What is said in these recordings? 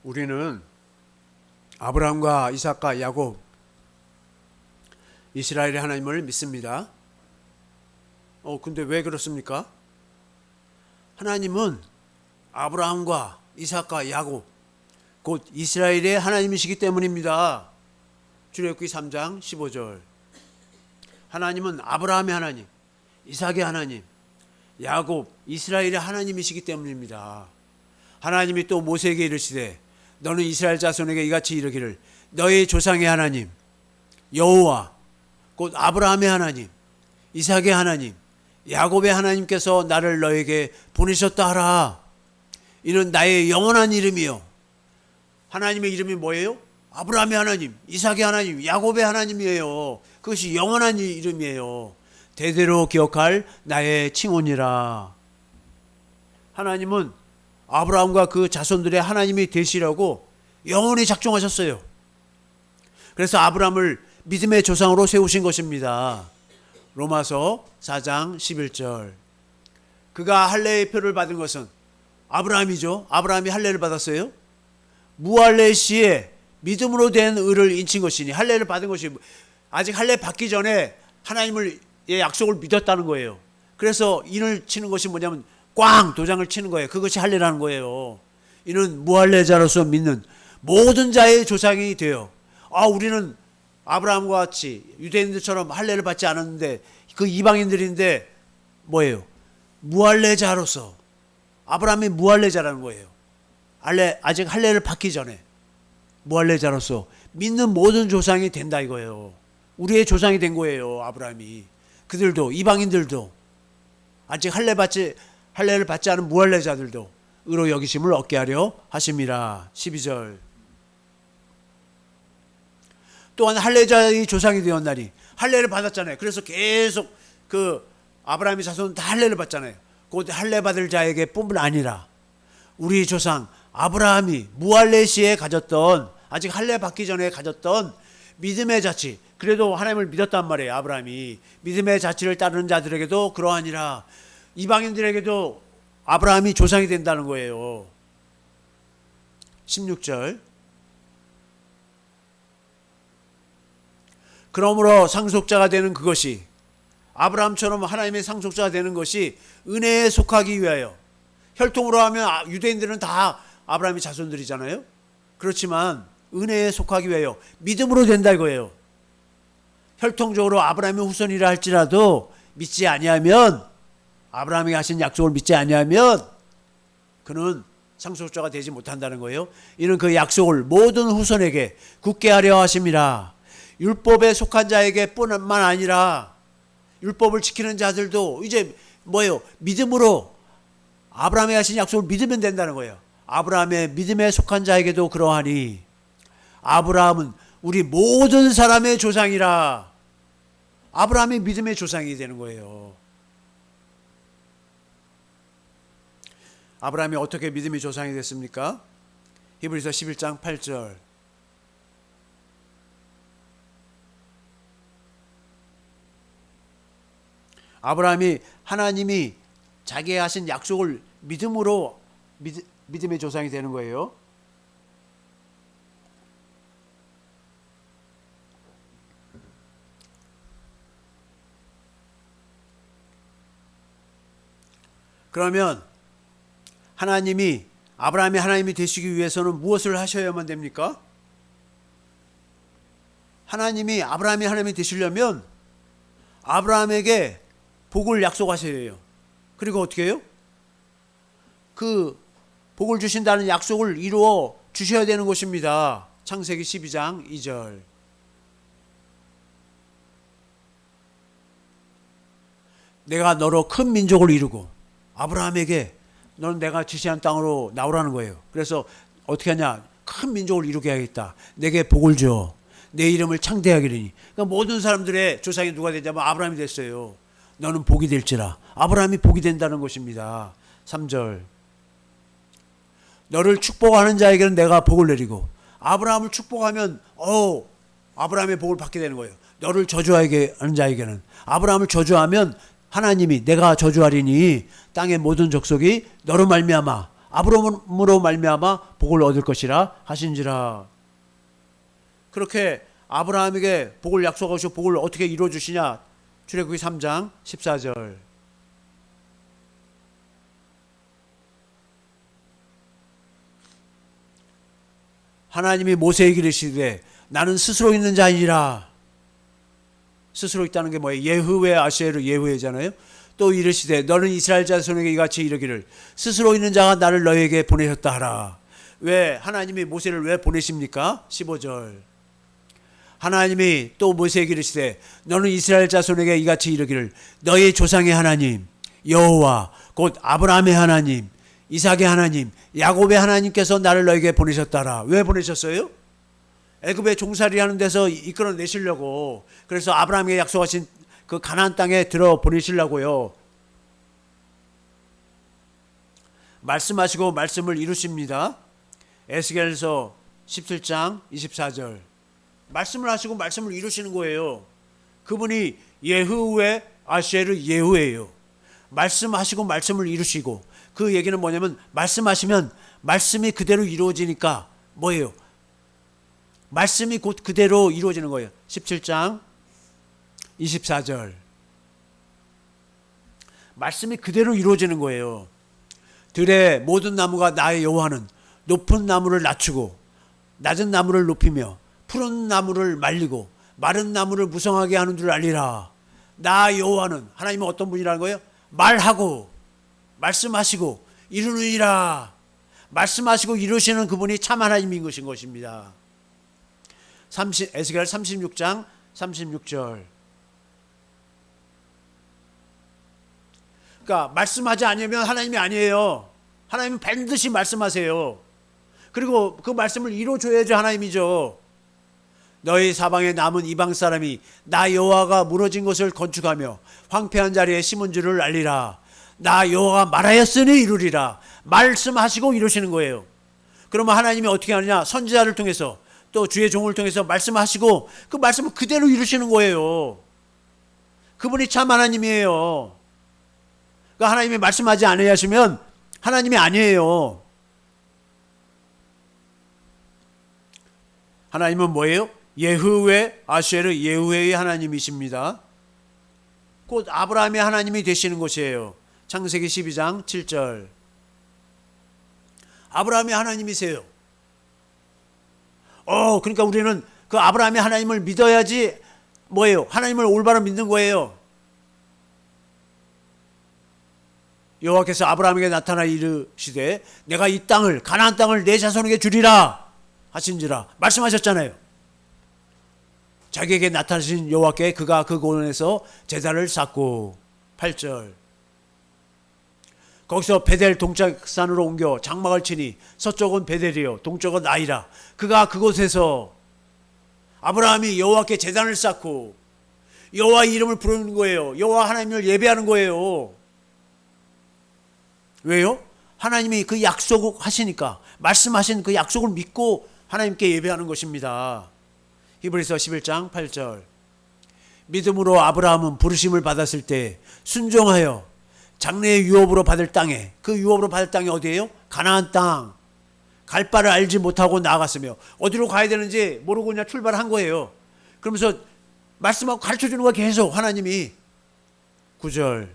우리는 아브라함과 이삭과 야곱, 이스라엘의 하나님을 믿습니다. 근데 왜 그렇습니까? 하나님은 아브라함과 이삭과 야곱, 곧 이스라엘의 하나님이시기 때문입니다. 출애굽기 3장 15절. 하나님은 아브라함의 하나님, 이삭의 하나님, 야곱, 이스라엘의 하나님이시기 때문입니다. 하나님이 또 모세에게 이르시되 너는 이스라엘 자손에게 이같이 이르기를 너의 조상의 하나님 여호와 곧 아브라함의 하나님, 이삭의 하나님, 야곱의 하나님께서 나를 너에게 보내셨다 하라. 이는 나의 영원한 이름이요. 하나님의 이름이 뭐예요? 아브라함의 하나님, 이삭의 하나님, 야곱의 하나님이에요. 그것이 영원한 이름이에요. 대대로 기억할 나의 칭혼이라. 하나님은 아브라함과 그 자손들의 하나님이 되시려고 영원히 작정하셨어요. 그래서 아브라함을 믿음의 조상으로 세우신 것입니다. 로마서 4장 11절. 그가 할례의 표를 받은 것은 아브라함이죠. 아브라함이 할례를 받았어요. 무할례 시에 믿음으로 된 의를 인친 것이니, 할례를 받은 것이 아직 할례 받기 전에 하나님의 약속을 믿었다는 거예요. 그래서 인을 치는 것이 뭐냐면 꽝 도장을 치는 거예요. 그것이 할례라는 거예요. 이는 무할례자로서 믿는 모든 자의 조상이 돼요. 우리는 아브라함과 같이 유대인들처럼 할례를 받지 않았는데 그 이방인들인데 뭐예요? 무할례자로서. 아브라함이 무할례자라는 거예요. 아직 할례를 받기 전에 무할례자로서 믿는 모든 조상이 된다 이거예요. 우리의 조상이 된 거예요. 아브라함이. 그들도, 이방인들도, 아직 할례를 받지 않은 무할례자들도 의로 여기심을 얻게 하려 하심이라. 12절. 또한 할례자의 조상이 되었나니, 할례를 받았잖아요. 그래서 계속 그 아브라함의 자손은 다 할례를 받잖아요. 곧 할례 받을 자에게 뿐만 아니라 우리 조상 아브라함이 무할례 시에 가졌던, 아직 할례 받기 전에 가졌던 믿음의 자치, 그래도 하나님을 믿었단 말이에요. 아브라함이 믿음의 자치를 따르는 자들에게도 그러하니라. 이방인들에게도 아브라함이 조상이 된다는 거예요. 16절. 그러므로 상속자가 되는 그것이, 아브라함처럼 하나님의 상속자가 되는 것이 은혜에 속하기 위하여, 혈통으로 하면 유대인들은 다 아브라함의 자손들이잖아요. 그렇지만 은혜에 속하기 위하여 믿음으로 된다 이거예요. 혈통적으로 아브라함의 후손이라 할지라도 믿지 아니하면, 아브라함이 하신 약속을 믿지 아니하면 그는 상속자가 되지 못한다는 거예요. 이는 그 약속을 모든 후손에게 굳게 하려 하심이라. 율법에 속한 자에게 뿐만 아니라 율법을 지키는 자들도 이제 뭐예요? 믿음으로 아브라함이 하신 약속을 믿으면 된다는 거예요. 아브라함의 믿음에 속한 자에게도 그러하니, 아브라함은 우리 모든 사람의 조상이라. 아브라함이 믿음의 조상이 되는 거예요. 아브라함이 어떻게 믿음의 조상이 됐습니까? 히브리서 11장 8절. 아브라함이 하나님이 자기의 하신 약속을 믿음으로 믿음의 조상이 되는 거예요. 그러면 하나님이, 아브라함이 하나님이 되시기 위해서는 무엇을 하셔야만 됩니까? 하나님이 아브라함이 하나님이 되시려면 아브라함에게 복을 약속하셔야 해요. 그리고 어떻게 해요? 그 복을 주신다는 약속을 이루어 주셔야 되는 것입니다. 창세기 12장 2절. 내가 너로 큰 민족을 이루고, 아브라함에게 너는 내가 지시한 땅으로 나오라는 거예요. 그래서 어떻게 하냐? 큰 민족을 이루게 하겠다. 내게 복을 줘. 내 이름을 창대하기리니. 그러니까 모든 사람들의 조상이 누가 되냐면 아브라함이 됐어요. 너는 복이 될지라. 아브라함이 복이 된다는 것입니다. 3절. 너를 축복하는 자에게는 내가 복을 내리고, 아브라함을 축복하면 아브라함의 복을 받게 되는 거예요. 너를 저주하는 자에게는, 아브라함을 저주하면 하나님이 내가 저주하리니 땅의 모든 족속이 너로 말미암아 아브라함으로 말미암아 복을 얻을 것이라 하신지라. 그렇게 아브라함에게 복을 약속하시고 복을 어떻게 이루어 주시냐? 출애굽기 3장 14절. 하나님이 모세에게 이르시되 나는 스스로 있는 자이니라. 스스로 있다는 게 뭐예요? 예후웨 아쉐르 예후웨잖아요. 또 이르시되 너는 이스라엘 자손에게 이같이 이르기를 스스로 있는 자가 나를 너에게 보내셨다 하라. 왜 하나님이 모세를 왜 보내십니까? 15절. 하나님이 또 모세에게 이르시되 너는 이스라엘 자손에게 이같이 이르기를 너의 조상의 하나님 여호와 곧 아브라함의 하나님 이삭의 하나님 야곱의 하나님께서 나를 너에게 보내셨다라. 왜 보내셨어요? 애굽에 종살이 하는 데서 이끌어내시려고. 그래서 아브라함에게 약속하신 그 가나안 땅에 들어 보내시려고요. 말씀하시고 말씀을 이루십니다. 에스겔서 17장 24절. 말씀을 하시고 말씀을 이루시는 거예요. 그분이 예후웨 아쉐르 예후예요. 말씀하시고 말씀을 이루시고. 그 얘기는 뭐냐면 말씀하시면 말씀이 그대로 이루어지니까 뭐예요? 말씀이 곧 그대로 이루어지는 거예요. 17장 24절. 말씀이 그대로 이루어지는 거예요. 들의 모든 나무가 나의 여호와는 높은 나무를 낮추고 낮은 나무를 높이며 푸른 나무를 말리고 마른 나무를 무성하게 하는 줄 알리라. 나 여호와는 하나님은 어떤 분이라는 거예요? 말하고 말씀하시고 이루느니라. 말씀하시고 이루시는 그분이 참 하나님인 것입니다. 에스겔 36장 36절. 그러니까 말씀하지 않으면 하나님이 아니에요. 하나님은 반드시 말씀하세요. 그리고 그 말씀을 이루어줘야지 하나님이죠. 너희 사방에 남은 이방 사람이 나 여호와가 무너진 것을 건축하며 황폐한 자리에 심은 줄을 알리라. 나 여호와가 말하였으니 이루리라. 말씀하시고 이루시는 거예요. 그러면 하나님이 어떻게 하느냐? 선지자를 통해서 또 주의 종을 통해서 말씀하시고 그 말씀을 그대로 이루시는 거예요. 그분이 참 하나님이에요. 그러니까 하나님이 말씀하지 않으시면 하나님이 아니에요. 하나님은 뭐예요? 예후웨 아쉐르 예후웨의 하나님이십니다. 곧 아브라함의 하나님이 되시는 것이에요. 창세기 12장 7절. 아브라함의 하나님이세요. 그러니까 우리는 그 아브라함의 하나님을 믿어야지 뭐예요? 하나님을 올바로 믿는 거예요. 여호와께서 아브라함에게 나타나 이르시되 내가 이 땅을 가나안 땅을 내 자손에게 주리라 하신지라 말씀하셨잖아요. 자기에게 나타나신 여호와께 그가 그 고원에서 제단을 쌓고 8절. 거기서 베델 동작산으로 옮겨 장막을 치니 서쪽은 베델이요 동쪽은 아이라. 그가 그곳에서 아브라함이 여호와께 제단을 쌓고 여호와 이름을 부르는 거예요. 여호와 하나님을 예배하는 거예요. 왜요? 하나님이 그 약속을 하시니까 말씀하신 그 약속을 믿고 하나님께 예배하는 것입니다. 히브리서 11장 8절. 믿음으로 아브라함은 부르심을 받았을 때 순종하여 장래의 유업으로 받을 땅에, 그 유업으로 받을 땅이 어디예요? 가나안 땅. 갈 바를 알지 못하고 나아갔으며 어디로 가야 되는지 모르고 그냥 출발한 거예요. 그러면서 말씀하고 가르쳐주는 거야 계속 하나님이. 9절.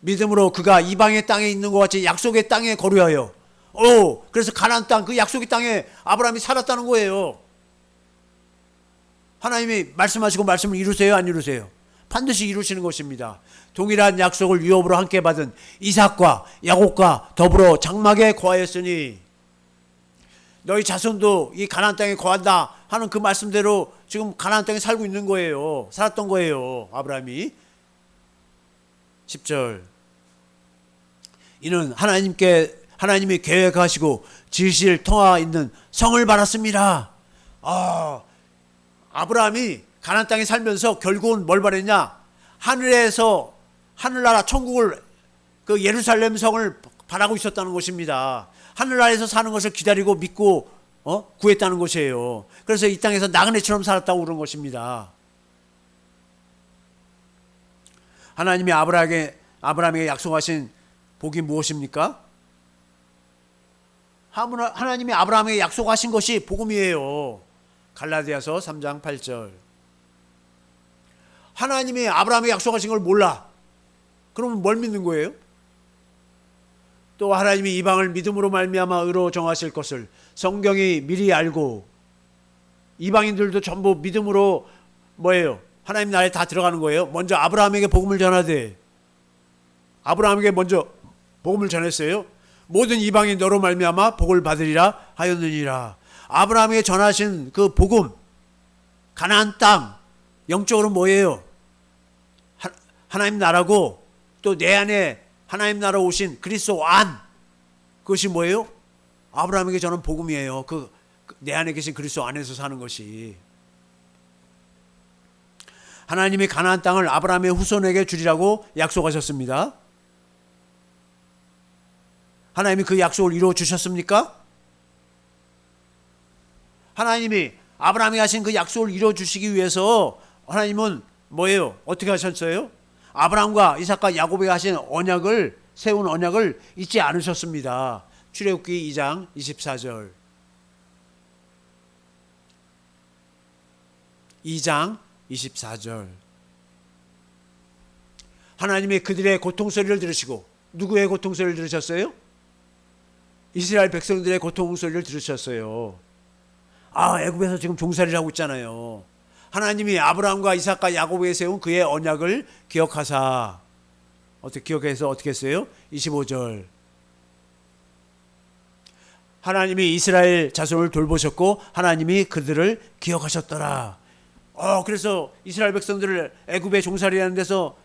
믿음으로 그가 이방의 땅에 있는 것 같이 약속의 땅에 거류하여 그래서 가나안 땅, 그 약속의 땅에 아브라함이 살았다는 거예요. 하나님이 말씀하시고 말씀을 이루세요, 안 이루세요? 반드시 이루시는 것입니다. 동일한 약속을 유업으로 함께 받은 이삭과 야곱과 더불어 장막에 거하였으니 너희 자손도 이 가나안 땅에 거한다 하는 그 말씀대로 지금 가나안 땅에 살고 있는 거예요. 살았던 거예요, 아브라함이. 10절. 이는 하나님이 계획하시고 지으실 터와 있는 성을 바랐습니다. 아브라함이 가나안 땅에 살면서 결국은 뭘 바랬냐? 하늘나라 천국을, 그 예루살렘 성을 바라고 있었다는 것입니다. 하늘나라에서 사는 것을 기다리고 믿고 구했다는 것이에요. 그래서 이 땅에서 나그네처럼 살았다고 그런 것입니다. 하나님이 아브라함에게 약속하신 복이 무엇입니까? 하나님이 아브라함에게 약속하신 것이 복음이에요. 갈라디아서 3장 8절. 하나님이 아브라함에게 약속하신 걸 몰라. 그러면 뭘 믿는 거예요? 또 하나님이 이방을 믿음으로 말미암아 의로 정하실 것을 성경이 미리 알고, 이방인들도 전부 믿음으로 뭐예요? 하나님 나라에 다 들어가는 거예요. 먼저 아브라함에게 복음을 전하되, 아브라함에게 먼저 복음을 전했어요. 모든 이방인 너로 말미암아 복을 받으리라 하였느니라. 아브라함에게 전하신 그 복음, 가나안 땅, 영적으로 뭐예요? 하나님 나라고, 또 내 안에 하나님 나라 오신 그리스도 안, 그것이 뭐예요? 아브라함에게 전한 복음이에요. 내 안에 계신 그리스도 안에서 사는 것이. 하나님이 가나안 땅을 아브라함의 후손에게 주리라고 약속하셨습니다. 하나님이 그 약속을 이루어 주셨습니까? 하나님이 아브라함이 하신 그 약속을 이루어 주시기 위해서 하나님은 뭐예요? 어떻게 하셨어요? 아브라함과 이삭과 야곱에게 하신 언약을, 세운 언약을 잊지 않으셨습니다. 출애굽기 2장 24절. 2장 24절. 하나님이 그들의 고통소리를 들으시고, 누구의 고통소리를 들으셨어요? 이스라엘 백성들의 고통소리를 들으셨어요. 애굽에서 지금 종살이를 하고 있잖아요. 하나님이 아브라함과 이삭과 야곱에게 세운 그의 언약을 기억하사, 어떻게 기억해서 어떻게 했어요? 25절. 하나님이 이스라엘 자손을 돌보셨고 하나님이 그들을 기억하셨더라. 그래서 이스라엘 백성들을 애굽에 종살이하는 데서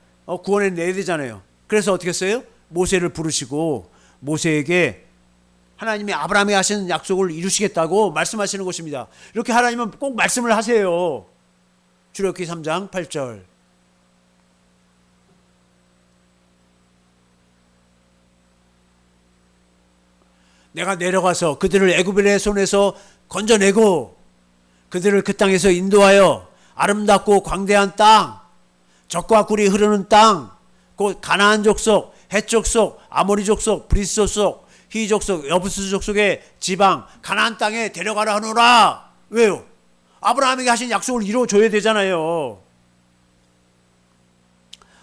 구원해 내야 되잖아요. 그래서 어떻게 했어요? 모세를 부르시고 모세에게 하나님이 아브라함에 하신 약속을 이루시겠다고 말씀하시는 것입니다. 이렇게 하나님은 꼭 말씀을 하세요. 출애굽기 3장 8절. 내가 내려가서 그들을 애굽인의 손에서 건져내고 그들을 그 땅에서 인도하여 아름답고 광대한 땅, 젖과 꿀이 흐르는 땅, 곧 가나안 족속, 헷 족속, 아모리 족속, 브리스 족속, 히 족속, 여부스 족속의 지방 가나안 땅에 데려가라 하노라. 왜요? 아브라함에게 하신 약속을 이루어줘야 되잖아요.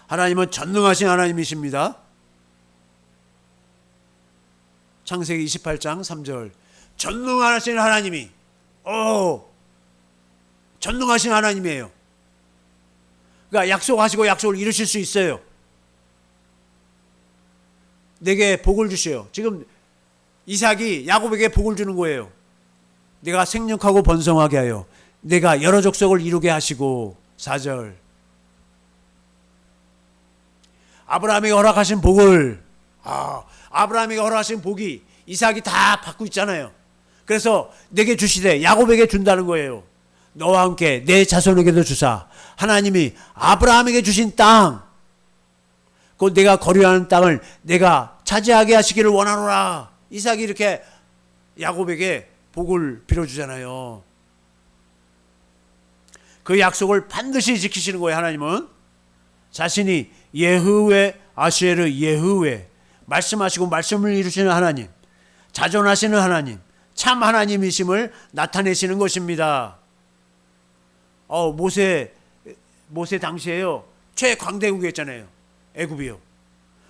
하나님은 전능하신 하나님이십니다. 창세기 28장 3절. 전능하신 하나님이 전능하신 하나님이에요. 그러니까 약속하시고 약속을 이루실 수 있어요. 내게 복을 주셔요. 지금 이삭이 야곱에게 복을 주는 거예요. 내가 생육하고 번성하게 하여 내가 여러 족속을 이루게 하시고. 4절. 아브라함에게 허락하신 복을, 아브라함에게 허락하신 복이 이삭이 다 받고 있잖아요. 그래서 내게 주시되 야곱에게 준다는 거예요. 너와 함께 내 자손에게도 주사. 하나님이 아브라함에게 주신 땅, 곧 내가 거류하는 땅을 내가 차지하게 하시기를 원하노라. 이삭이 이렇게 야곱에게 복을 빌어주잖아요. 그 약속을 반드시 지키시는 거예요. 하나님은 자신이 예흐웨 아슈에르 예흐웨, 말씀하시고 말씀을 이루시는 하나님, 자존하시는 하나님, 참 하나님이심을 나타내시는 것입니다. 모세 당시에요, 최강대국이었잖아요. 애굽이요.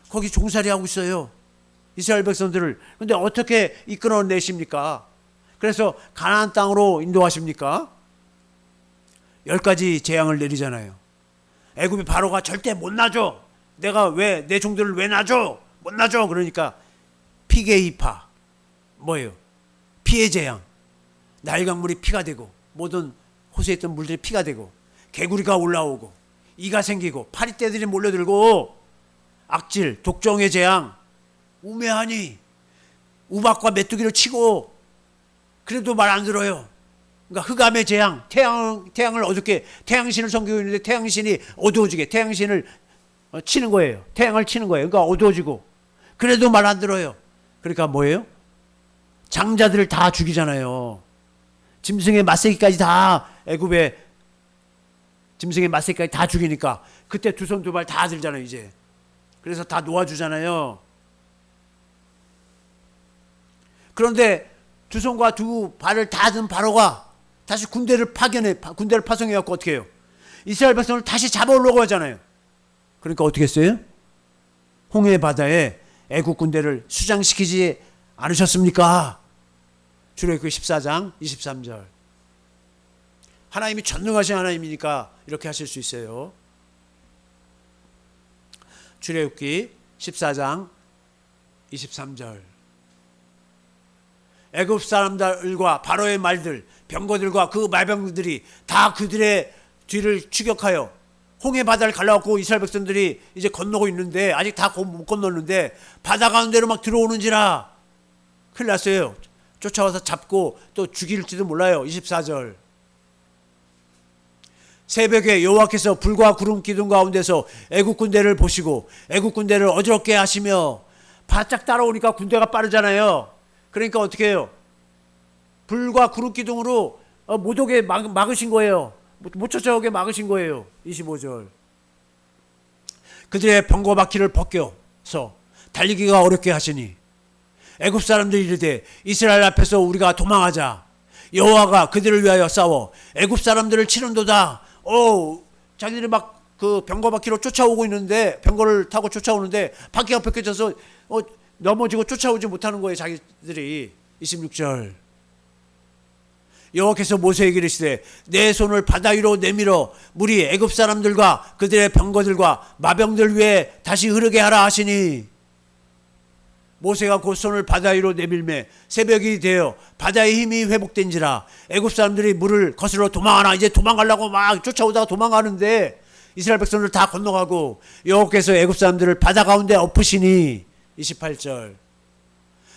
거기 종살이 하고 있어요, 이스라엘 백성들을. 근데 어떻게 이끌어내십니까? 그래서 가나안 땅으로 인도하십니까? 10가지 재앙을 내리잖아요. 애굽이 바로가 절대 못 놔줘. 내가 왜 내 종들을 왜 놔줘? 못 놔줘. 그러니까 피게이파, 뭐예요? 피의 재앙. 나일강물이 피가 되고 모든 호수에 있던 물들이 피가 되고 개구리가 올라오고 이가 생기고 파리떼들이 몰려들고 악질, 독종의 재앙, 우매하니 우박과 메뚜기를 치고 그래도 말 안 들어요. 그러니까 흑암의 재앙, 태양을 어둡게, 태양신을 섬기고 있는데 태양신이 어두워지게 태양신을 치는 거예요. 태양을 치는 거예요. 그러니까 어두워지고 그래도 말 안 들어요. 그러니까 뭐예요? 장자들을 다 죽이잖아요. 짐승의 맛새끼까지 다, 애굽의 짐승의 맛새끼까지 다 죽이니까 그때 두 손 두 발 다 들잖아요 이제. 그래서 다 놓아주잖아요. 그런데 두 손과 두 발을 다 든 바로가 다시 군대를 파송해 갖고 어떻게 해요? 이스라엘 백성을 다시 잡아오려고 하잖아요. 그러니까 어떻게 했어요? 홍해 바다에 애국 군대를 수장시키지 않으셨습니까? 출애굽기 14장 23절. 하나님이 전능하신 하나님이니까 이렇게 하실 수 있어요. 출애굽기 14장 23절. 애굽 사람들과 바로의 말들, 병거들과 그 말병들이 다 그들의 뒤를 추격하여 홍해 바다를 갈라갖고 이스라엘 백성들이 이제 건너고 있는데 아직 다 못 건넜는데 바다 가운데로 막 들어오는지라 큰일 났어요. 쫓아와서 잡고 또 죽일지도 몰라요. 24절. 새벽에 여호와께서 불과 구름 기둥 가운데서 애국 군대를 보시고 애국 군대를 어지럽게 하시며 바짝 따라오니까 군대가 빠르잖아요. 그러니까 어떻게 해요? 불과 구름 기둥으로 못 오게 막으신 거예요. 못 쫓아오게 막으신 거예요. 25절. 그들의 병거 바퀴를 벗겨서 달리기가 어렵게 하시니 애굽 사람들이 이르되 이스라엘 앞에서 우리가 도망하자. 여호와가 그들을 위하여 싸워 애굽 사람들을 치는도다. 자기들이 막 그 병거 바퀴로 쫓아오고 있는데 병거를 타고 쫓아오는데 바퀴가 벗겨져서 넘어지고 쫓아오지 못하는 거예요. 자기들이. 26절. 여호와께서 모세에게 이르시되 내 손을 바다 위로 내밀어 물이 애굽 사람들과 그들의 병거들과 마병들 위에 다시 흐르게 하라 하시니 모세가 곧 손을 바다 위로 내밀매 새벽이 되어 바다의 힘이 회복된지라 애굽 사람들이 물을 거슬러 도망하나. 이제 도망가려고 막 쫓아오다가 도망가는데 이스라엘 백성들 다 건너가고 여호와께서 애굽 사람들을 바다 가운데 엎으시니. 28절.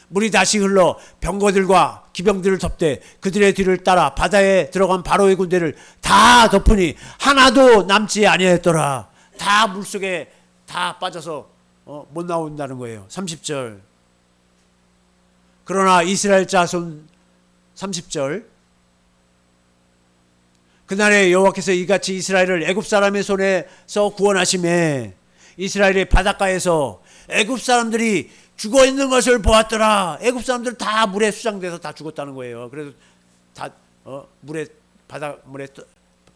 물이 다시 흘러 병거들과 기병들을 덮되 그들의 뒤를 따라 바다에 들어간 바로의 군대를 다 덮으니 하나도 남지 아니하였더라. 다 물속에 다 빠져서 못 나온다는 거예요. 30절. 그러나 이스라엘 자손 30절. 그날에 여호와께서 이같이 이스라엘을 애굽 사람의 손에서 구원하시매 이스라엘의 바닷가에서 애굽 사람들이 죽어 있는 것을 보았더라. 애굽 사람들 다 물에 수장돼서 다 죽었다는 거예요. 그래서 다 물에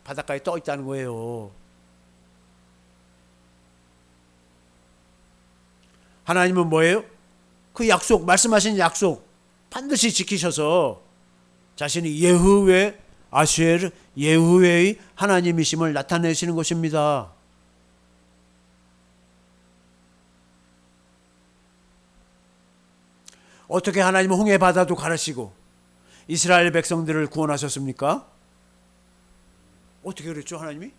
바닷가에 떠 있다는 거예요. 하나님은 뭐예요? 그 약속, 말씀하신 약속 반드시 지키셔서 자신이 예후웨 아슈에르 예후웨의 하나님이심을 나타내시는 것입니다. 어떻게 하나님은 홍해 바다도 가르시고 이스라엘 백성들을 구원하셨습니까? 어떻게 그랬죠, 하나님이?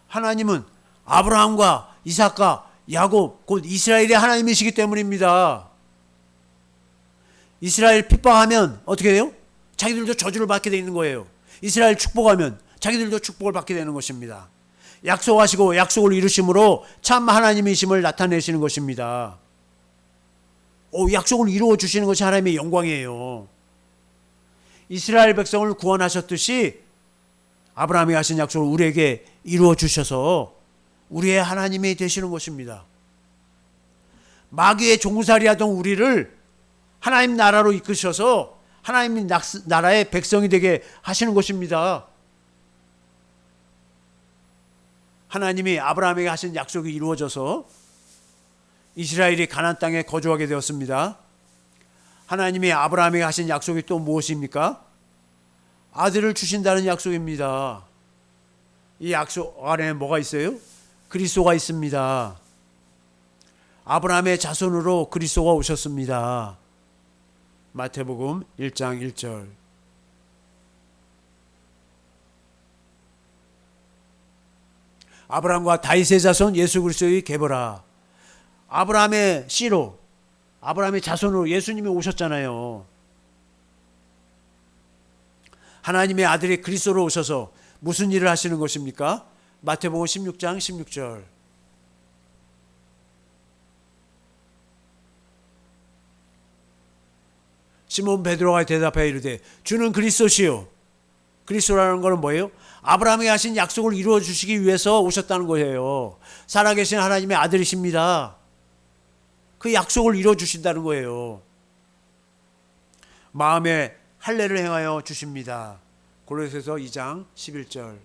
하나님은 아브라함과 이삭과 야곱 곧 이스라엘의 하나님이시기 때문입니다. 이스라엘 핍박하면 어떻게 돼요? 자기들도 저주를 받게 되는 거예요. 이스라엘 축복하면 자기들도 축복을 받게 되는 것입니다. 약속하시고 약속을 이루심으로 참 하나님이심을 나타내시는 것입니다. 약속을 이루어 주시는 것이 하나님의 영광이에요. 이스라엘 백성을 구원하셨듯이 아브라함이 하신 약속을 우리에게 이루어 주셔서 우리의 하나님이 되시는 것입니다. 마귀의 종살이하던 우리를 하나님 나라로 이끄셔서 하나님 나라의 백성이 되게 하시는 것입니다. 하나님이 아브라함에게 하신 약속이 이루어져서 이스라엘이 가나안 땅에 거주하게 되었습니다. 하나님이 아브라함에게 하신 약속이 또 무엇입니까? 아들을 주신다는 약속입니다. 이 약속 안에 뭐가 있어요? 그리스도가 있습니다. 아브라함의 자손으로 그리스도가 오셨습니다. 마태복음 1장 1절. 아브라함과 다윗의 자손 예수 그리스도의 계보라. 아브라함의 씨로 아브라함의 자손으로 예수님이 오셨잖아요. 하나님의 아들이 그리스도로 오셔서 무슨 일을 하시는 것입니까? 마태복음 16장 16절. 시몬 베드로가 대답하여 이르되 주는 그리스도시요. 그리스도라는 것은 뭐예요? 아브라함에게 하신 약속을 이루어 주시기 위해서 오셨다는 거예요. 살아계신 하나님의 아들이십니다. 그 약속을 이루어 주신다는 거예요. 마음에 할례를 행하여 주십니다. 골로새서 2장 11절.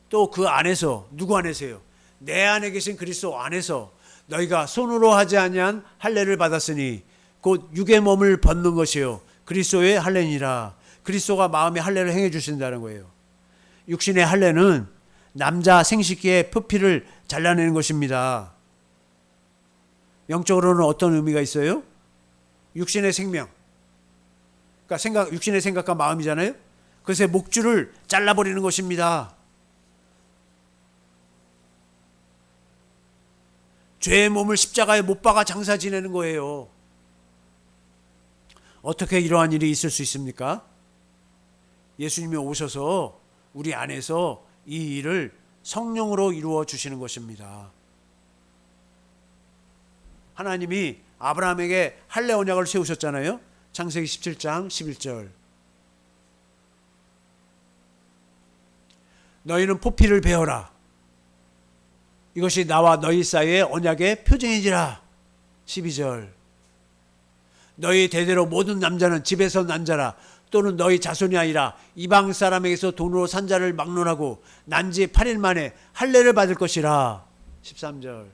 또 그 안에서, 누구 안에서요? 내 안에 계신 그리스도 안에서 너희가 손으로 하지 아니한 할례를 받았으니 곧 육의 몸을 벗는 것이요 그리스도의 할례니라. 그리스도가 마음에 할례를 행해 주신다는 거예요. 육신의 할례는 남자 생식기의 표피를 잘라내는 것입니다. 영적으로는 어떤 의미가 있어요? 육신의 생명, 그러니까 육신의 생각과 마음이잖아요. 그래서 목줄을 잘라버리는 것입니다. 죄의 몸을 십자가에 못 박아 장사 지내는 거예요. 어떻게 이러한 일이 있을 수 있습니까? 예수님이 오셔서 우리 안에서 이 일을 성령으로 이루어 주시는 것입니다. 하나님이 아브라함에게 할례 언약을 세우셨잖아요. 창세기 17장 11절. 너희는 포피를 베어라. 이것이 나와 너희 사이의 언약의 표징이지라. 12절. 너희 대대로 모든 남자는 집에서 난 자라 또는 너희 자손이 아니라 이방 사람에게서 돈으로 산 자를 막론하고 난 지 8일 만에 할례를 받을 것이라. 13절.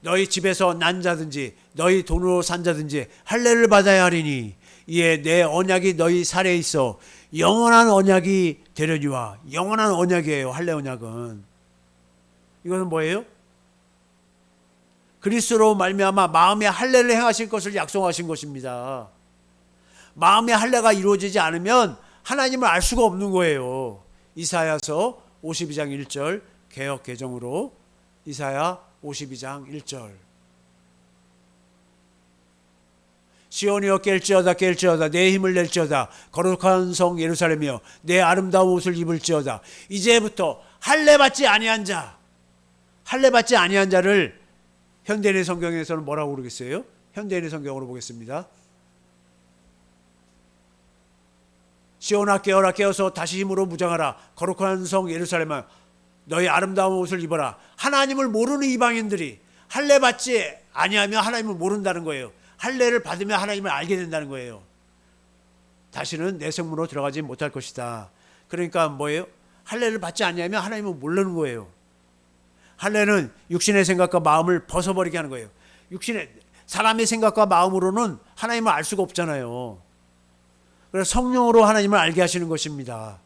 너희 집에서 난 자든지 너희 돈으로 산 자든지 할례를 받아야 하리니 이에 내 언약이 너희 살에 있어 영원한 언약이 되려니와. 영원한 언약이에요. 할례 언약은. 이것은 뭐예요? 그리스도로 말미암아 마음의 할례를 행하실 것을 약속하신 것입니다. 마음의 할례가 이루어지지 않으면 하나님을 알 수가 없는 거예요. 이사야서 52장 1절 개역 개정으로 이사야 52장 1절. 시온이여 깰지어다 깰지어다 내 힘을 낼지어다 거룩한 성 예루살렘이여 내 아름다운 옷을 입을지어다. 이제부터 할례 받지 아니한 자, 할례 받지 아니한 자를 현대인의 성경에서는 뭐라고 그러겠어요? 현대인의 성경으로 보겠습니다. 시온아 깨어라 깨어서 다시 힘으로 무장하라 거룩한 성 예루살렘아 너희 아름다운 옷을 입어라. 하나님을 모르는 이방인들이 할례 받지 아니하면 하나님을 모른다는 거예요. 할례를 받으면 하나님을 알게 된다는 거예요. 다시는 내 성문으로 들어가지 못할 것이다. 그러니까 뭐예요? 할례를 받지 아니하면 하나님을 모르는 거예요. 할례는 육신의 생각과 마음을 벗어버리게 하는 거예요. 사람의 생각과 마음으로는 하나님을 알 수가 없잖아요. 그래서 성령으로 하나님을 알게 하시는 것입니다.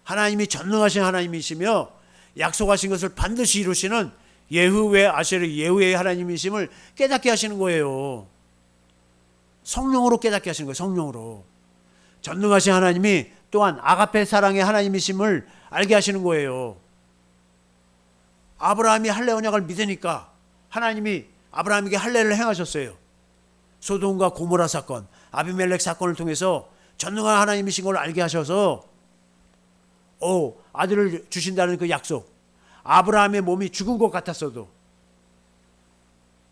하나님이 전능하신 하나님이시며 약속하신 것을 반드시 이루시는 예후웨 아쉐르 예후의 하나님이심을 깨닫게 하시는 거예요. 성령으로 깨닫게 하시는 거예요. 성령으로. 전능하신 하나님이 또한 아가페 사랑의 하나님이심을 알게 하시는 거예요. 아브라함이 할례 언약을 믿으니까 하나님이 아브라함에게 할례를 행하셨어요. 소돔과 고모라 사건, 아비멜렉 사건을 통해서 전능한 하나님이신 걸 알게 하셔서 아들을 주신다는 그 약속, 아브라함의 몸이 죽은 것 같았어도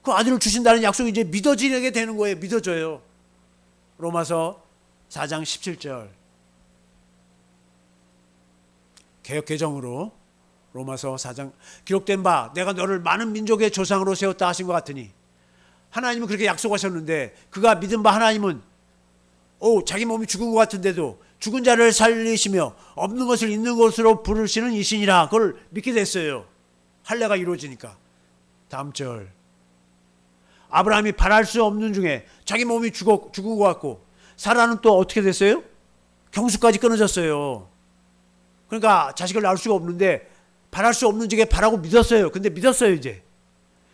그 아들을 주신다는 약속이 이제 믿어지게 되는 거예요. 믿어져요. 로마서 4장 17절 개역 개정으로 로마서 4장 기록된 바 내가 너를 많은 민족의 조상으로 세웠다 하신 것 같으니 하나님은 그렇게 약속하셨는데 그가 믿은 바 하나님은 자기 몸이 죽은 것 같은데도 죽은 자를 살리시며 없는 것을 있는 것으로 부르시는 이신이라 그걸 믿게 됐어요. 할례가 이루어지니까. 다음 절. 아브라함이 바랄 수 없는 중에 자기 몸이 죽은 것 같고 사라는 또 어떻게 됐어요? 경수까지 끊어졌어요. 그러니까 자식을 낳을 수가 없는데 바랄 수 없는 중에 바라고 믿었어요. 근데 믿었어요. 이제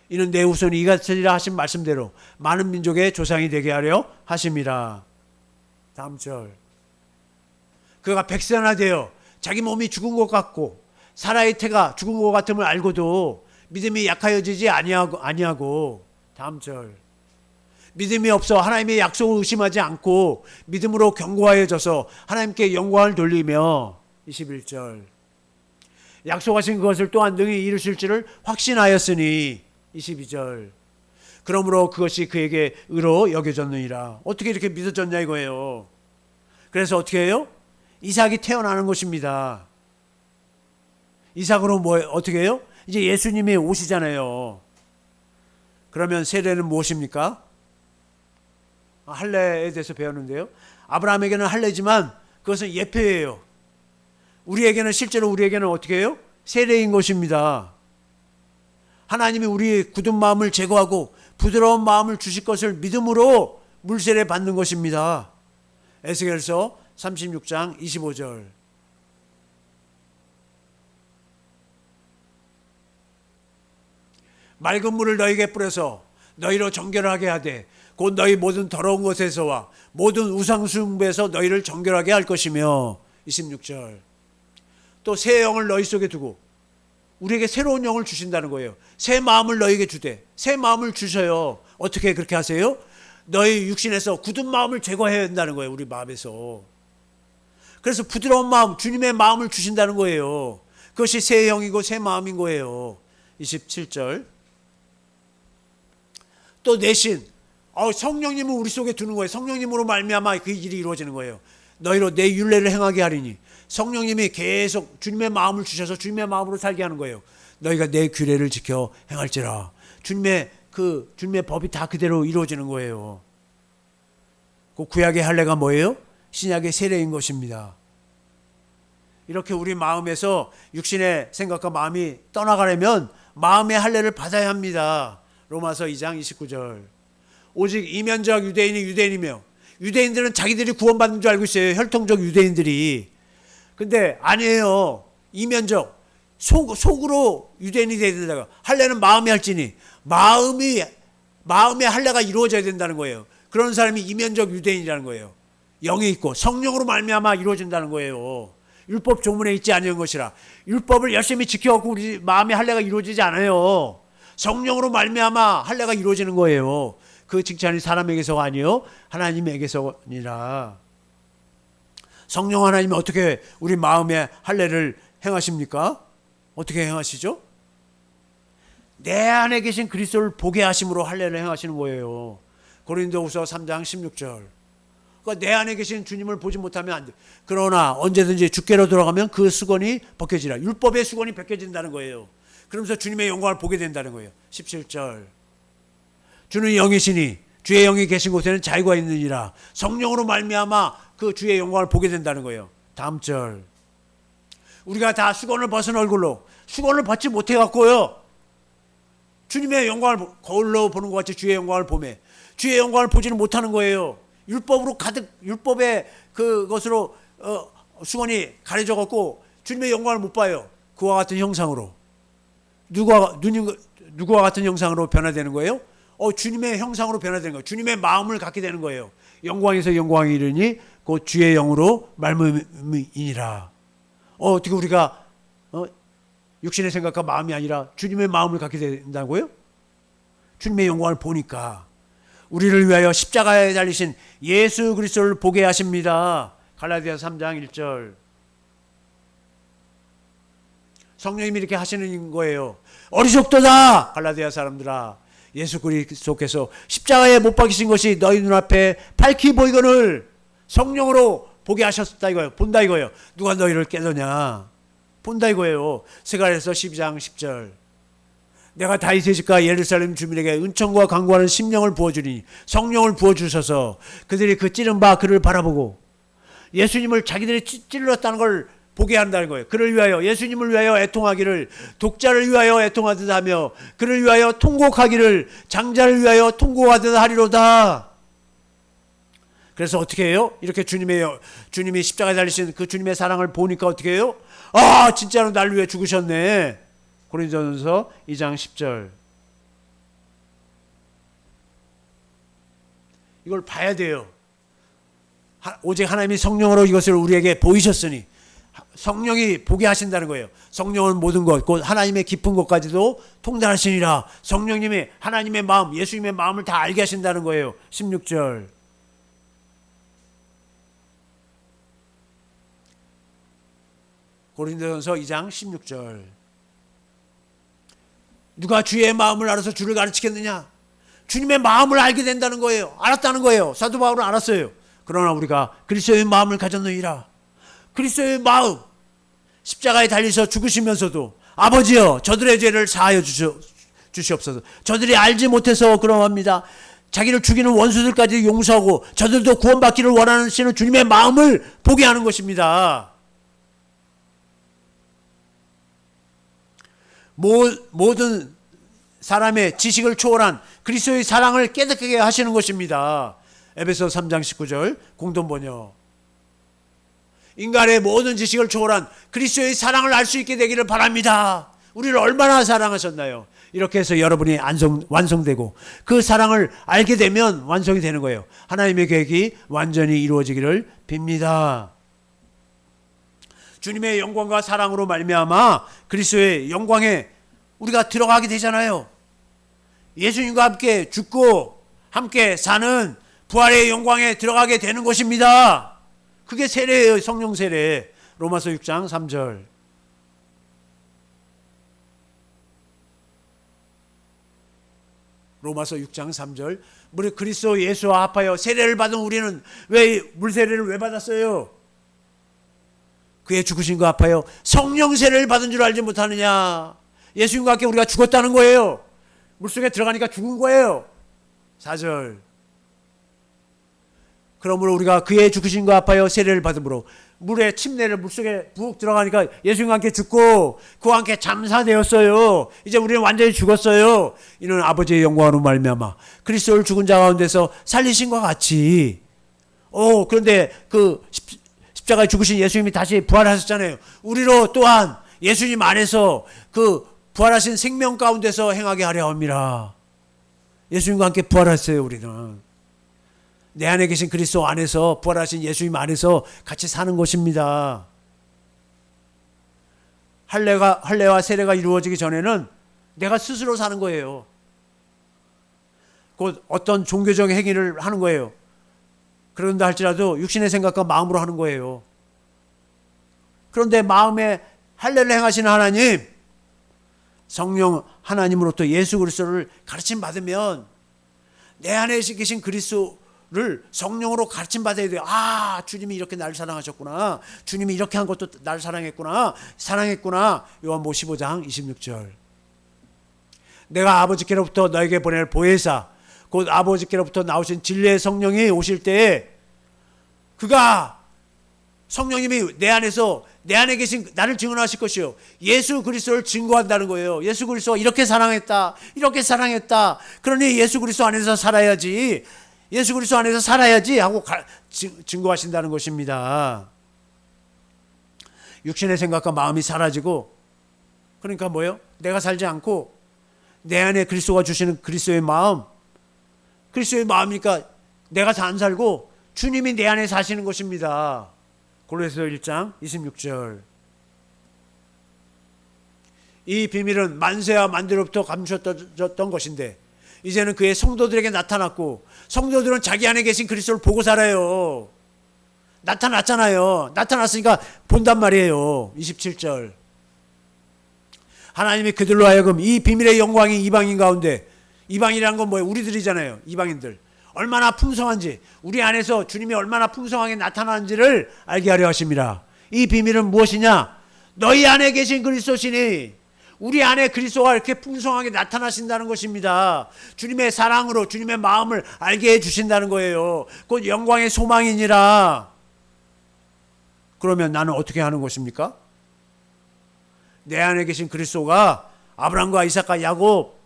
이는 내 후손이 이같으리라 하신 말씀대로 많은 민족의 조상이 되게 하려 하심이라. 다음 절. 그가 백세나 되어 자기 몸이 죽은 것 같고 사라의 태가 죽은 것 같음을 알고도 믿음이 약하여지지 아니하고. 다음 절. 믿음이 없어 하나님의 약속을 의심하지 않고 믿음으로 견고하여져서 하나님께 영광을 돌리며. 21절. 약속하신 그것을 또한 능히 이루실 줄을 확신하였으니. 22절. 그러므로 그것이 그에게 의로 여겨졌느니라. 어떻게 이렇게 믿어졌냐 이거예요. 그래서 어떻게 해요? 이삭이 태어나는 것입니다. 이삭으로 어떻게 해요? 이제 예수님이 오시잖아요. 그러면 세례는 무엇입니까? 할례에 대해서 배웠는데요. 아브라함에게는 할례지만 그것은 예표예요. 우리에게는 실제로 우리에게는 어떻게 해요? 세례인 것입니다. 하나님이 우리의 굳은 마음을 제거하고 부드러운 마음을 주실 것을 믿음으로 물세례 받는 것입니다. 에스겔서 36장 25절. 맑은 물을 너희에게 뿌려서 너희로 정결하게 하되 곧 너희 모든 더러운 것에서와 모든 우상 숭배에서 너희를 정결하게 할 것이며 26절. 또 새 영을 너희 속에 두고 우리에게 새로운 영을 주신다는 거예요. 새 마음을 너희에게 주되 새 마음을 주셔요. 어떻게 그렇게 하세요? 너희 육신에서 굳은 마음을 제거해야 한다는 거예요. 우리 마음에서. 그래서 부드러운 마음, 주님의 마음을 주신다는 거예요. 그것이 새 영이고 새 마음인 거예요. 27절. 또 내신, 성령님을 우리 속에 두는 거예요. 성령님으로 말미암아 그 일이 이루어지는 거예요. 너희로 내 율례를 행하게 하리니 성령님이 계속 주님의 마음을 주셔서 주님의 마음으로 살게 하는 거예요. 너희가 내 규례를 지켜 행할지라. 주님의 법이 다 그대로 이루어지는 거예요. 그 구약의 할례가 뭐예요? 신약의 세례인 것입니다. 이렇게 우리 마음에서 육신의 생각과 마음이 떠나가려면 마음의 할례를 받아야 합니다. 로마서 2장 29절. 오직 이면적 유대인이 유대인이며, 유대인들은 자기들이 구원받는 줄 알고 있어요. 혈통적 유대인들이. 근데 아니에요. 이면적 속으로 유대인이 돼야 된다고. 할례는 마음이 할지니 마음의 할례가 이루어져야 된다는 거예요. 그런 사람이 이면적 유대인이라는 거예요. 영이 있고 성령으로 말미암아 이루어진다는 거예요. 율법 조문에 있지 않은 것이라. 율법을 열심히 지켜갖고 우리 마음의 할례가 이루어지지 않아요. 성령으로 말미암아 할례가 이루어지는 거예요. 그 칭찬이 사람에게서가 아니요 하나님에게서니라. 성령 하나님이 어떻게 우리 마음의 할례를 행하십니까? 어떻게 행하시죠? 내 안에 계신 그리스도를 보게 하심으로 할례를 행하시는 거예요. 고린도후서 3장 16절. 그러니까 내 안에 계신 주님을 보지 못하면 안 돼. 그러나 언제든지 주께로 돌아가면 그 수건이 벗겨지라. 율법의 수건이 벗겨진다는 거예요. 그러면서 주님의 영광을 보게 된다는 거예요. 17절. 주는 영이시니 주의 영이 계신 곳에는 자유가 있느니라. 성령으로 말미암아 그 주의 영광을 보게 된다는 거예요. 다음 절. 우리가 다 수건을 벗은 얼굴로 수건을 벗지 못해 갖고요. 주님의 영광을 거울로 보는 것 같이 주의 영광을 보매 주의 영광을 보지는 못하는 거예요. 율법으로 가득 율법의 그것으로 수건이 가려져 갖고 주님의 영광을 못 봐요. 그와 같은 형상으로 누구와 같은 형상으로 변화되는 거예요? 주님의 형상으로 변화되는 거예요. 주님의 마음을 갖게 되는 거예요. 영광에서 영광이 이르니 곧 주의 영으로 말미이니라. 어떻게 우리가 육신의 생각과 마음이 아니라 주님의 마음을 갖게 된다고요? 주님의 영광을 보니까 우리를 위하여 십자가에 달리신 예수 그리스도를 보게 하십니다. 갈라디아서 3장 1절. 성령님이 이렇게 하시는 거예요. 어리석도다 갈라디아 사람들아. 예수 그리스도께서 십자가에 못 박히신 것이 너희 눈앞에 밝히 보이거늘 성령으로 보게 하셨다 이거예요. 본다 이거예요. 누가 너희를 깨더냐. 본다 이거예요. 스가랴서 12장 10절. 내가 다윗의 집과 예루살렘 주민에게 은총과 강구하는 심령을 부어주리니 성령을 부어주셔서 그들이 그 찌른 바 그를 바라보고 예수님을 자기들이 찔렀다는 걸 보게 한다는 거예요. 그를 위하여 예수님을 위하여 애통하기를 독자를 위하여 애통하듯 하며 그를 위하여 통곡하기를 장자를 위하여 통곡하듯 하리로다. 그래서 어떻게 해요? 이렇게 주님이 십자가에 달리신 그 주님의 사랑을 보니까 어떻게 해요? 진짜로 날 위해 죽으셨네. 고린도전서 2장 10절. 이걸 봐야 돼요. 오직 하나님이 성령으로 이것을 우리에게 보이셨으니 성령이 보게 하신다는 거예요. 성령은 모든 것, 곧 하나님의 깊은 것까지도 통달하시니라. 성령님이 하나님의 마음, 예수님의 마음을 다 알게 하신다는 거예요. 16절. 고린도전서 2장 16절. 누가 주의 마음을 알아서 주를 가르치겠느냐? 주님의 마음을 알게 된다는 거예요. 알았다는 거예요. 사도 바울은 알았어요. 그러나 우리가 그리스도의 마음을 가졌느니라. 그리스도의 마음. 십자가에 달리셔 죽으시면서도 아버지여 저들의 죄를 사하여 주시옵소서. 저들이 알지 못해서 그러합니다. 자기를 죽이는 원수들까지 용서하고 저들도 구원받기를 원하시는 주님의 마음을 보게 하는 것입니다. 모든 사람의 지식을 초월한 그리스도의 사랑을 깨닫게 하시는 것입니다. 에베소 3장 19절 공동 번역. 인간의 모든 지식을 초월한 그리스도의 사랑을 알 수 있게 되기를 바랍니다. 우리를 얼마나 사랑하셨나요? 이렇게 해서 여러분이 완성되고 그 사랑을 알게 되면 완성이 되는 거예요. 하나님의 계획이 완전히 이루어지기를 빕니다. 주님의 영광과 사랑으로 말미암아 그리스도의 영광에 우리가 들어가게 되잖아요. 예수님과 함께 죽고 함께 사는 부활의 영광에 들어가게 되는 것입니다. 그게 세례예요. 성령 세례. 로마서 6장 3절. 로마서 6장 3절. 우리 그리스도 예수와 합하여 세례를 받은 우리는 왜 물세례를 왜 받았어요? 그의 죽으심과 합하여 성령 세례를 받은 줄 알지 못하느냐. 예수님과 함께 우리가 죽었다는 거예요. 물속에 들어가니까 죽은 거예요. 4절. 그러므로 우리가 그의 죽으심과 합하여 세례를 받음으로 물에 침례를 물속에 푹 들어가니까 예수님과 함께 죽고 그와 함께 잠사되었어요. 이제 우리는 완전히 죽었어요. 이는 아버지의 영광으로 말미암아 그리스도를 죽은 자 가운데서 살리신과 같이. 그런데 그 십자가에 죽으신 예수님이 다시 부활하셨잖아요. 우리로 또한 예수님 안에서 그 부활하신 생명 가운데서 행하게 하려 합니다. 예수님과 함께 부활했어요. 우리는 내 안에 계신 그리스도 안에서 부활하신 예수님 안에서 같이 사는 것입니다. 할례와 세례가 이루어지기 전에는 내가 스스로 사는 거예요. 곧 어떤 종교적 행위를 하는 거예요. 그런다 할지라도 육신의 생각과 마음으로 하는 거예요. 그런데 마음에 할례를 행하시는 하나님, 성령 하나님으로부터 예수 그리스도를 가르침 받으면 내 안에 계신 그리스도를 성령으로 가르침 받아야 돼요. 주님이 이렇게 나를 사랑하셨구나. 주님이 이렇게 한 것도 나를 사랑했구나. 요한복음 15장 26절. 내가 아버지께로부터 너에게 보낼 보혜사, 곧 아버지께로부터 나오신 진리의 성령이 오실 때에 그가 성령님이 내 안에 계신 나를 증언하실 것이요. 예수 그리스도를 증거한다는 거예요. 예수 그리스도가 이렇게 사랑했다. 그러니 예수 그리스도 안에서 살아야지. 하고 증거하신다는 것입니다. 육신의 생각과 마음이 사라지고, 그러니까 뭐예요? 내가 살지 않고 내 안에 그리스도가 주시는 그리스도의 마음이니까 내가 안 살고 주님이 내 안에 사시는 것입니다. 골로새서 1장 26절. 이 비밀은 만세와 만대로부터 감추어졌던 것인데 이제는 그의 성도들에게 나타났고, 성도들은 자기 안에 계신 그리스도를 보고 살아요. 나타났잖아요. 나타났으니까 본단 말이에요. 27절. 하나님이 그들로 하여금 이 비밀의 영광이 이방인 가운데, 이방이라는 건 뭐예요? 우리들이잖아요. 이방인들. 얼마나 풍성한지, 우리 안에서 주님이 얼마나 풍성하게 나타나는지를 알게 하려 하십니다. 이 비밀은 무엇이냐? 너희 안에 계신 그리스도시니 우리 안에 그리스도가 이렇게 풍성하게 나타나신다는 것입니다. 주님의 사랑으로 주님의 마음을 알게 해주신다는 거예요. 곧 영광의 소망이니라. 그러면 나는 어떻게 하는 것입니까? 내 안에 계신 그리스도가 아브라함과 이삭과 야곱,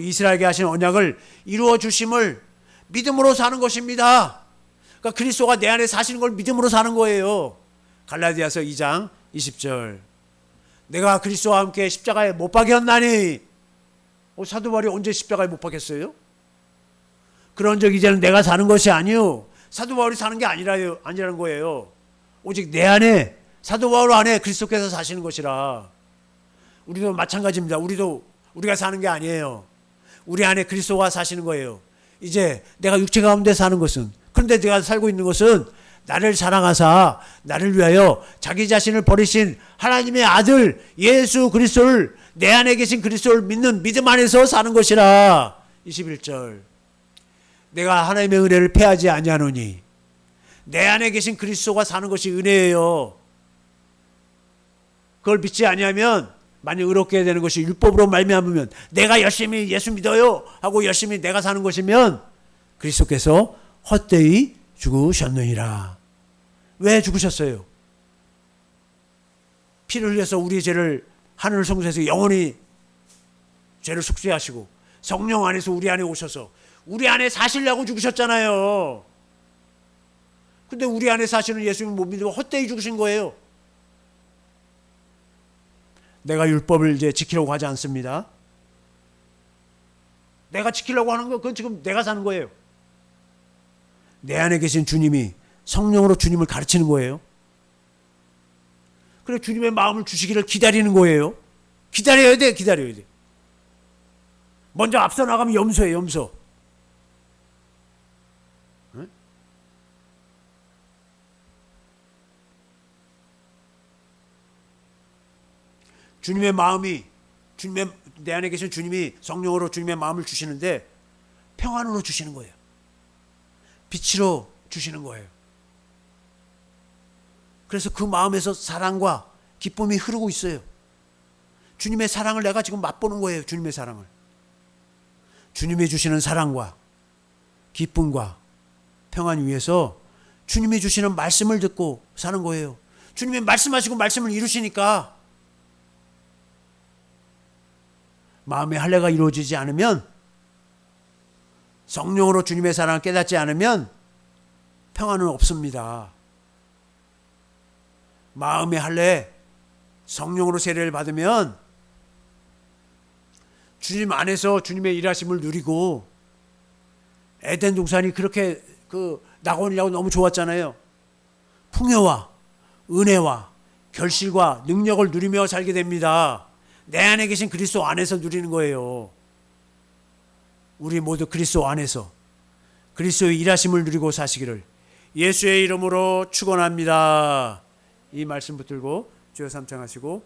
이스라엘에게 하신 언약을 이루어 주심을 믿음으로 사는 것입니다. 그러니까 그리스도가 내 안에 사시는 걸 믿음으로 사는 거예요. 갈라디아서 2장 20절. 내가 그리스도와 함께 십자가에 못 박혔나니. 사도 바울이 언제 십자가에 못 박혔어요? 그런 적 이제는 내가 사는 것이 아니요, 사도 바울이 사는 게 아니라는 거예요. 오직 내 안에, 사도 바울 안에 그리스도께서 사시는 것이라. 우리도 마찬가지입니다. 우리가 사는 게 아니에요. 우리 안에 그리스도가 사시는 거예요. 이제 내가 육체 가운데 사는 것은, 그런데 내가 살고 있는 것은 나를 사랑하사 나를 위하여 자기 자신을 버리신 하나님의 아들 예수 그리스도를, 내 안에 계신 그리스도를 믿는 믿음 안에서 사는 것이라. 21절. 내가 하나님의 은혜를 패하지 아니하노니. 내 안에 계신 그리스도가 사는 것이 은혜예요. 그걸 믿지 아니하면, 만약 의롭게 되는 것이 율법으로 말미암으면, 내가 열심히 예수 믿어요 하고 열심히 내가 사는 것이면 그리스도께서 헛되이 죽으셨느니라. 왜 죽으셨어요? 피를 흘려서 우리의 죄를 하늘 성소에서 영원히 죄를 속죄하시고 성령 안에서 우리 안에 오셔서 우리 안에 사시려고 죽으셨잖아요. 근데 우리 안에 사시는 예수님을 못 믿고 헛되이 죽으신 거예요. 내가 율법을 이제 지키려고 하지 않습니다. 내가 지키려고 하는 거 그건 지금 내가 사는 거예요. 내 안에 계신 주님이 성령으로 주님을 가르치는 거예요. 그래 주님의 마음을 주시기를 기다리는 거예요. 기다려야 돼. 기다려야 돼. 먼저 앞서 나가면 염소예요. 염소. 응? 주님의 마음이 내 안에 계신 주님이 성령으로 주님의 마음을 주시는데 평안으로 주시는 거예요. 빛으로 주시는 거예요. 그래서 그 마음에서 사랑과 기쁨이 흐르고 있어요. 주님의 사랑을 내가 지금 맛보는 거예요. 주님의 사랑을. 주님이 주시는 사랑과 기쁨과 평안 위에서 주님이 주시는 말씀을 듣고 사는 거예요. 주님이 말씀하시고 말씀을 이루시니까 마음의 할례가 이루어지지 않으면, 성령으로 주님의 사랑을 깨닫지 않으면 평안은 없습니다. 마음의 할례, 성령으로 세례를 받으면 주님 안에서 주님의 일하심을 누리고, 에덴 동산이 그렇게 낙원이라고 너무 좋았잖아요. 풍요와 은혜와 결실과 능력을 누리며 살게 됩니다. 내 안에 계신 그리스도 안에서 누리는 거예요. 우리 모두 그리스도 안에서 그리스도의 일하심을 누리고 사시기를 예수의 이름으로 축원합니다. 이 말씀 붙들고 주여 삼창하시고